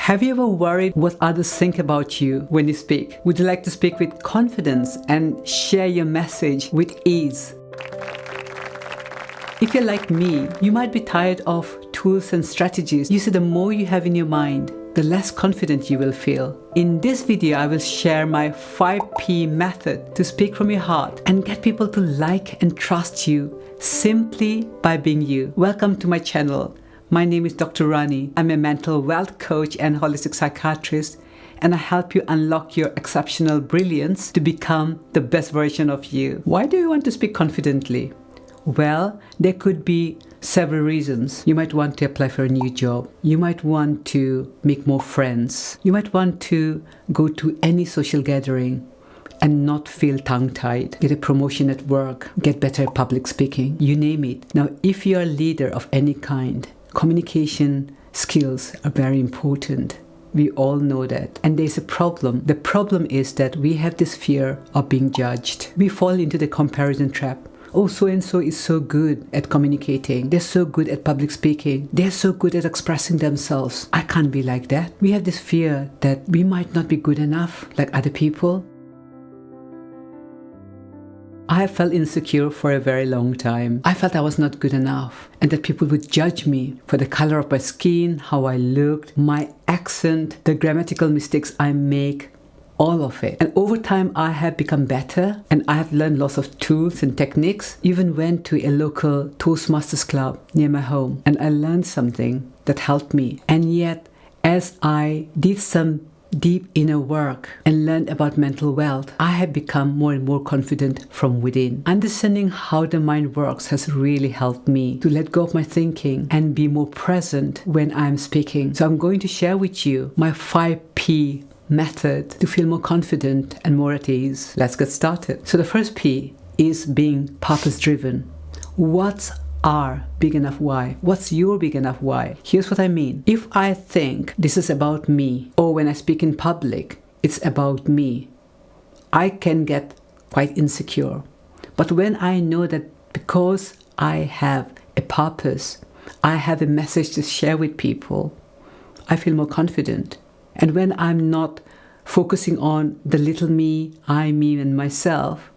Have you ever worried what others think about you when you speak? Would you like to speak with confidence and share your message with ease? If you're like me, you might be tired of tools and strategies. You see, the more you have in your mind, the less confident you will feel. In this video, I will share my 5P method to speak from your heart and get people to like and trust you simply by being you. Welcome to my channel. My name is Dr. Rani. I'm a mental wealth coach and holistic psychiatrist, and I help you unlock your exceptional brilliance to become the best version of you. Why do you want to speak confidently? Well, there could be several reasons. You might want to apply for a new job. You might want to make more friends. You might want to go to any social gathering and not feel tongue-tied, get a promotion at work, get better at public speaking, you name it. Now, if you're a leader of any kind, communication skills are very important. We all know that. And there's a problem. The problem is that we have this fear of being judged. We fall into the comparison trap. Oh, so-and-so is so good at communicating. They're so good at public speaking. They're so good at expressing themselves. I can't be like that. We have this fear that we might not be good enough like other people. I felt insecure for a very long time. I felt I was not good enough and that people would judge me for the color of my skin, how I looked, my accent, the grammatical mistakes I make, all of it. And over time, I have become better and I have learned lots of tools and techniques. Even went to a local Toastmasters club near my home and I learned something that helped me. And yet, as I did some deep inner work and learned about mental wealth, I have become more and more confident from within. Understanding how the mind works has really helped me to let go of my thinking and be more present when I'm speaking. So I'm going to share with you my 5P method to feel more confident and more at ease. Let's get started. So the first P is being purpose-driven. What's our big enough why? What's your big enough why? Here's what I mean. If I think this is about me, or when I speak in public, it's about me, I can get quite insecure. But when I know that because I have a purpose, I have a message to share with people, I feel more confident. And when I'm not focusing on the little me, I, me, and myself,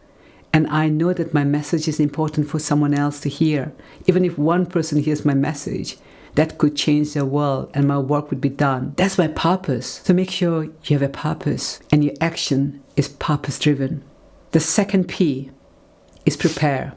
and I know that my message is important for someone else to hear. Even if one person hears my message, that could change the world and my work would be done. That's my purpose. So make sure you have a purpose and your action is purpose-driven. The second P is prepare.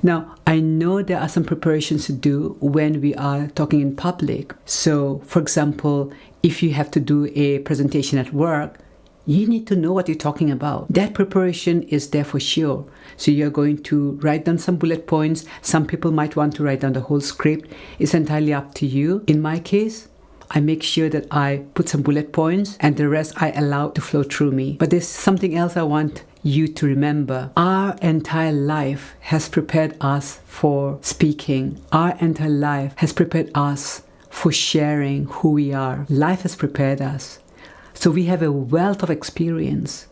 Now, I know there are some preparations to do when we are talking in public. So, for example, if you have to do a presentation at work, you need to know what you're talking about. That preparation is there for sure. So you're going to write down some bullet points. Some people might want to write down the whole script. It's entirely up to you. In my case, I make sure that I put some bullet points and the rest I allow to flow through me. But there's something else I want you to remember. Our entire life has prepared us for speaking. Our entire life has prepared us for sharing who we are. Life has prepared us. So we have a wealth of experience.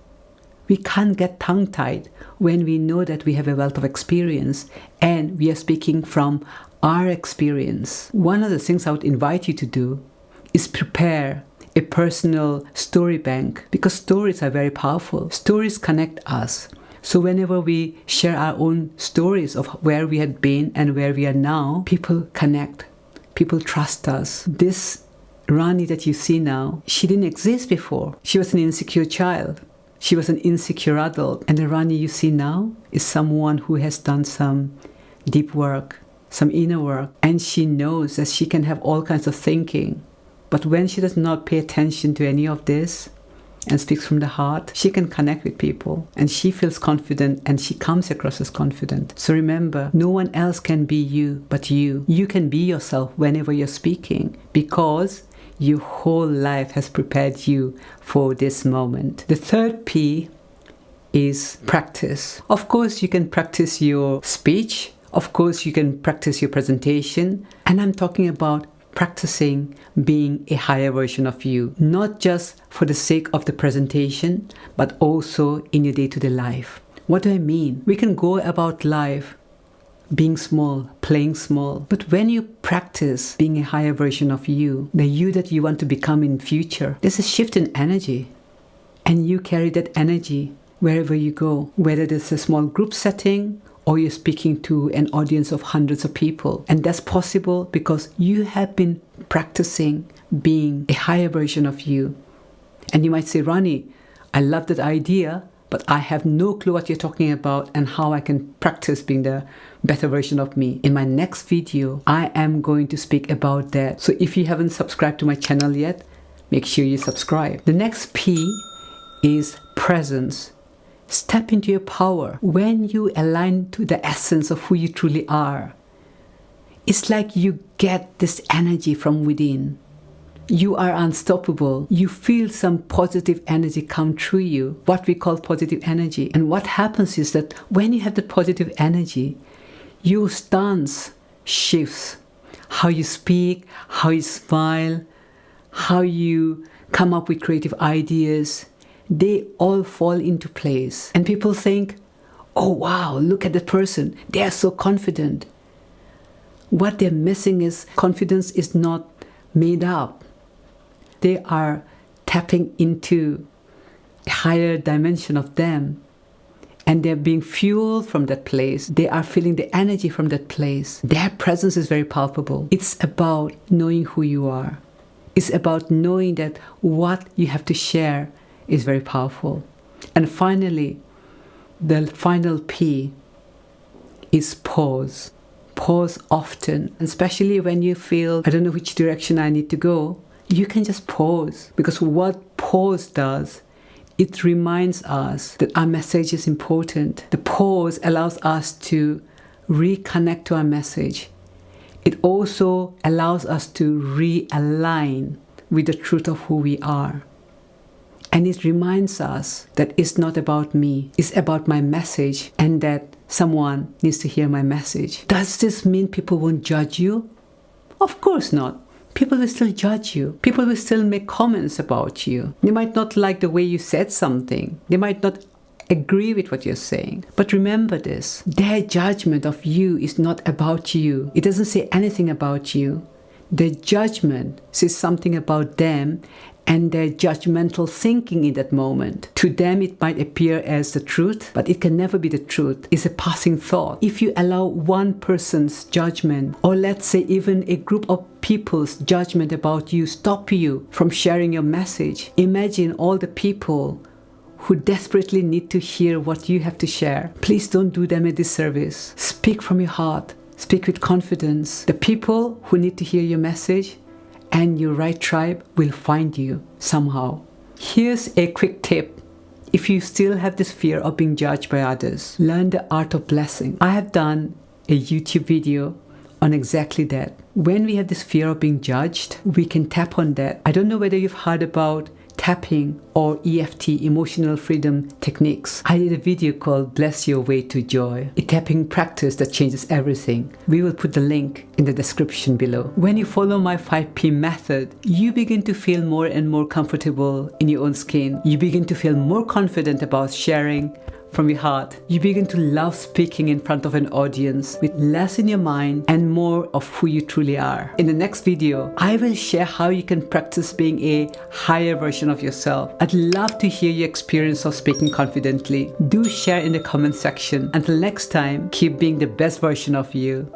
We can't get tongue-tied when we know that we have a wealth of experience and we are speaking from our experience. One of the things I would invite you to do is prepare a personal story bank, because stories are very powerful. Stories connect us. So whenever we share our own stories of where we had been and where we are now, people connect. People trust us. This Rani that you see now, she didn't exist before. She was an insecure child. She was an insecure adult. And the Rani you see now is someone who has done some deep work, some inner work. And she knows that she can have all kinds of thinking. But when she does not pay attention to any of this and speaks from the heart, she can connect with people. And she feels confident and she comes across as confident. So remember, no one else can be you but you. You can be yourself whenever you're speaking because your whole life has prepared you for this moment. The third P is practice. Of course, you can practice your speech. Of course, you can practice your presentation. And I'm talking about practicing being a higher version of you, not just for the sake of the presentation, but also in your day-to-day life. What do I mean? We can go about life being small, playing small. But when you practice being a higher version of you, the you that you want to become in future, there's a shift in energy. And you carry that energy wherever you go, whether it's a small group setting or you're speaking to an audience of hundreds of people. And that's possible because you have been practicing being a higher version of you. And you might say, Rani, I love that idea, but I have no clue what you're talking about and how I can practice being the better version of me. In my next video, I am going to speak about that. So if you haven't subscribed to my channel yet, make sure you subscribe. The next P is presence. Step into your power. When you align to the essence of who you truly are, it's like you get this energy from within. You are unstoppable. You feel some positive energy come through you, what we call positive energy. And what happens is that when you have the positive energy, your stance shifts. How you speak, how you smile, how you come up with creative ideas, they all fall into place. And people think, oh wow, look at that person. They are so confident. What they're missing is confidence is not made up. They are tapping into a higher dimension of them. And they're being fueled from that place. They are feeling the energy from that place. Their presence is very palpable. It's about knowing who you are. It's about knowing that what you have to share is very powerful. And finally, the final P is pause. Pause often, especially when you feel, I don't know which direction I need to go. You can just pause, because what pause does, it reminds us that our message is important. The pause allows us to reconnect to our message. It also allows us to realign with the truth of who we are. And it reminds us that it's not about me, it's about my message, and that someone needs to hear my message. Does this mean people won't judge you? Of course not. People will still judge you. People will still make comments about you. They might not like the way you said something. They might not agree with what you're saying. But remember this, their judgment of you is not about you. It doesn't say anything about you. Their judgment says something about them and their judgmental thinking in that moment. To them, it might appear as the truth, but it can never be the truth. It's a passing thought. If you allow one person's judgment, or let's say even a group of people's judgment about you, stop you from sharing your message, imagine all the people who desperately need to hear what you have to share. Please don't do them a disservice. Speak from your heart. Speak with confidence. The people who need to hear your message and your right tribe will find you somehow. Here's a quick tip. If you still have this fear of being judged by others, learn the art of blessing. I have done a YouTube video on exactly that. When we have this fear of being judged, we can tap on that. I don't know whether you've heard about tapping or EFT, emotional freedom techniques. I did a video called Bless Your Way to Joy, a tapping practice that changes everything. We will put the link in the description below. When you follow my 5P method, you begin to feel more and more comfortable in your own skin. You begin to feel more confident about sharing from your heart. You begin to love speaking in front of an audience with less in your mind and more of who you truly are. In the next video, I will share how you can practice being a higher version of yourself. I'd love to hear your experience of speaking confidently. Do share in the comment section. Until next time, keep being the best version of you.